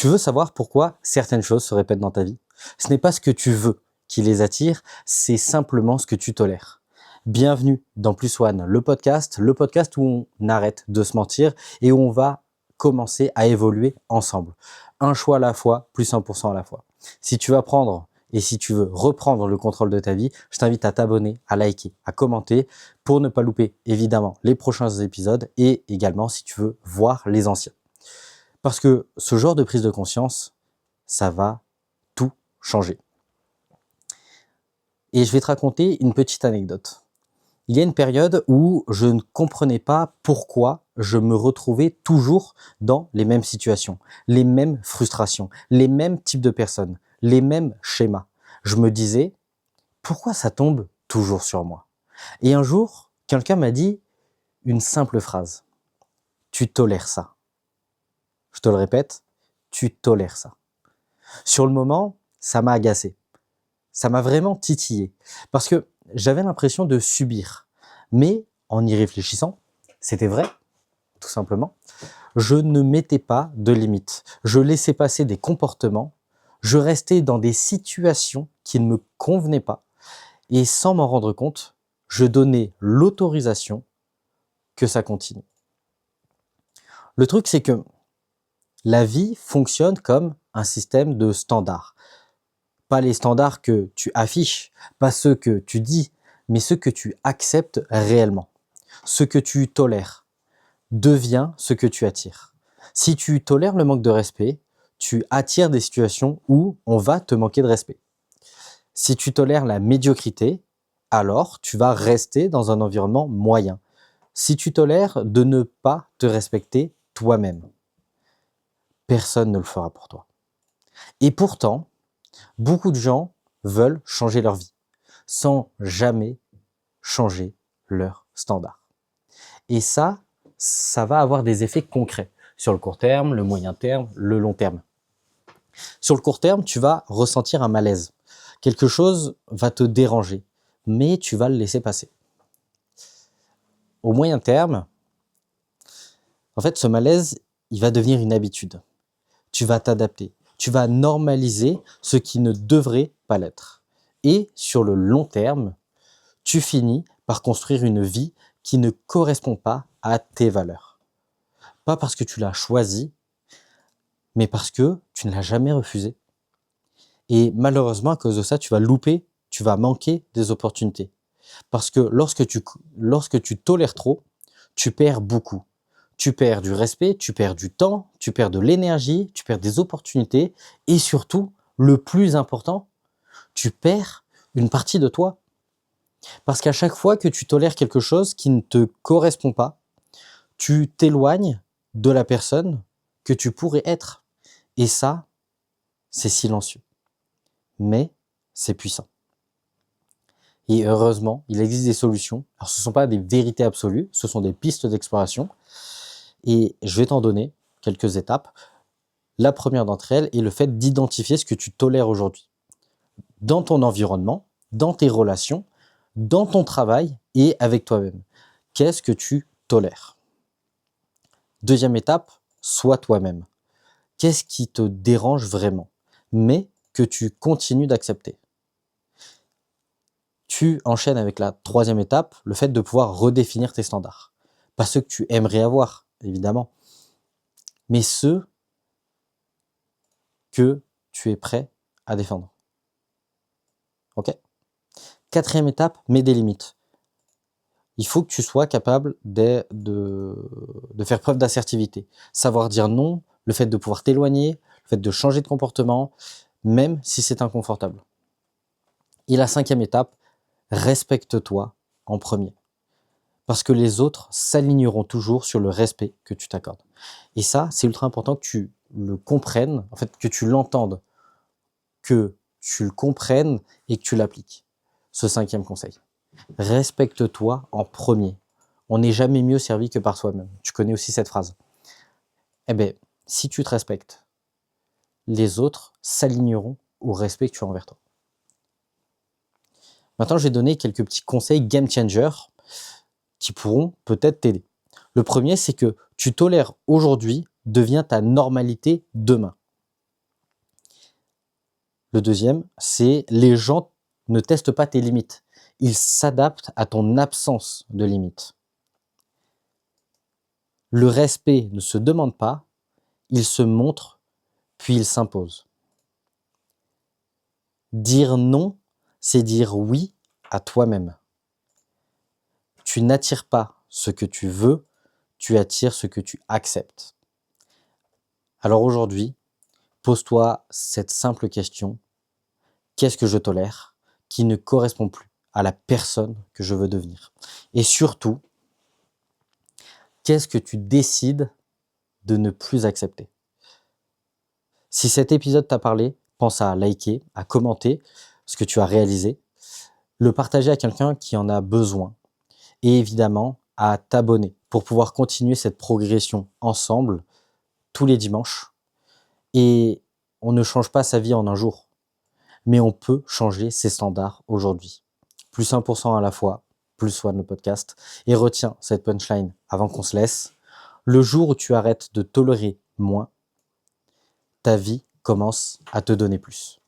Tu veux savoir pourquoi certaines choses se répètent dans ta vie? Ce n'est pas ce que tu veux qui les attire, c'est simplement ce que tu tolères. Bienvenue dans Plus One, le podcast où on arrête de se mentir et où on va commencer à évoluer ensemble. Un choix à la fois, plus 100% à la fois. Si tu veux apprendre et si tu veux reprendre le contrôle de ta vie, je t'invite à t'abonner, à liker, à commenter pour ne pas louper évidemment les prochains épisodes et également si tu veux voir les anciens. Parce que ce genre de prise de conscience, ça va tout changer. Et je vais te raconter une petite anecdote. Il y a une période où je ne comprenais pas pourquoi je me retrouvais toujours dans les mêmes situations, les mêmes frustrations, les mêmes types de personnes, les mêmes schémas. Je me disais, pourquoi ça tombe toujours sur moi? Et un jour, quelqu'un m'a dit une simple phrase. Tu tolères ça. Je te le répète, tu tolères ça. Sur le moment, ça m'a agacé. Ça m'a vraiment titillé. Parce que j'avais l'impression de subir. Mais en y réfléchissant, c'était vrai, tout simplement. Je ne mettais pas de limites. Je laissais passer des comportements. Je restais dans des situations qui ne me convenaient pas. Et sans m'en rendre compte, je donnais l'autorisation que ça continue. Le truc, c'est que la vie fonctionne comme un système de standards. Pas les standards que tu affiches, pas ceux que tu dis, mais ceux que tu acceptes réellement. Ce que tu tolères devient ce que tu attires. Si tu tolères le manque de respect, tu attires des situations où on va te manquer de respect. Si tu tolères la médiocrité, alors tu vas rester dans un environnement moyen. Si tu tolères de ne pas te respecter toi-même, personne ne le fera pour toi. Et pourtant, beaucoup de gens veulent changer leur vie sans jamais changer leurs standards. Et ça va avoir des effets concrets sur le court terme, le moyen terme, le long terme. Sur le court terme, tu vas ressentir un malaise. Quelque chose va te déranger, mais tu vas le laisser passer. Au moyen terme, en fait, ce malaise, il va devenir une habitude. Tu vas t'adapter. Tu vas normaliser ce qui ne devrait pas l'être. Et sur le long terme, tu finis par construire une vie qui ne correspond pas à tes valeurs. Pas parce que tu l'as choisi, mais parce que tu ne l'as jamais refusé. Et malheureusement, à cause de ça, tu vas manquer des opportunités. Parce que lorsque tu tolères trop, tu perds beaucoup. Tu perds du respect, tu perds du temps, tu perds de l'énergie, tu perds des opportunités et surtout, le plus important, tu perds une partie de toi. Parce qu'à chaque fois que tu tolères quelque chose qui ne te correspond pas, tu t'éloignes de la personne que tu pourrais être. Et ça, c'est silencieux. Mais c'est puissant. Et heureusement, il existe des solutions. Alors, ce ne sont pas des vérités absolues, ce sont des pistes d'exploration. Et je vais t'en donner quelques étapes. La première d'entre elles est le fait d'identifier ce que tu tolères aujourd'hui. Dans ton environnement, dans tes relations, dans ton travail et avec toi-même. Qu'est-ce que tu tolères? Deuxième étape, sois toi-même. Qu'est-ce qui te dérange vraiment, mais que tu continues d'accepter? Tu enchaînes avec la troisième étape, le fait de pouvoir redéfinir tes standards. Pas ceux que tu aimerais avoir, évidemment, mais ceux que tu es prêt à défendre. Ok? Quatrième étape, mets des limites. Il faut que tu sois capable de faire preuve d'assertivité. Savoir dire non, le fait de pouvoir t'éloigner, le fait de changer de comportement, même si c'est inconfortable. Et la cinquième étape, respecte-toi en premier. Parce que les autres s'aligneront toujours sur le respect que tu t'accordes. Et ça, c'est ultra important que tu le comprennes, en fait, que tu l'entendes, que tu le comprennes et que tu l'appliques. Ce cinquième conseil. Respecte-toi en premier. On n'est jamais mieux servi que par soi-même. Tu connais aussi cette phrase. Eh bien, si tu te respectes, les autres s'aligneront au respect que tu as envers toi. Maintenant, je vais donner quelques petits conseils game changer qui pourront peut-être t'aider. Le premier, c'est que tu tolères aujourd'hui devient ta normalité demain. Le deuxième, c'est les gens ne testent pas tes limites. Ils s'adaptent à ton absence de limites. Le respect ne se demande pas, il se montre, puis il s'impose. Dire non, c'est dire oui à toi-même. Tu n'attires pas ce que tu veux, tu attires ce que tu acceptes. Alors aujourd'hui, pose-toi cette simple question. Qu'est-ce que je tolère qui ne correspond plus à la personne que je veux devenir? Et surtout, qu'est-ce que tu décides de ne plus accepter? Si cet épisode t'a parlé, pense à liker, à commenter ce que tu as réalisé, le partager à quelqu'un qui en a besoin et évidemment à t'abonner pour pouvoir continuer cette progression ensemble tous les dimanches. Et on ne change pas sa vie en un jour, mais on peut changer ses standards aujourd'hui. Plus 1% à la fois, plus One le podcast. Et retiens cette punchline avant qu'on se laisse. Le jour où tu arrêtes de tolérer moins, ta vie commence à te donner plus.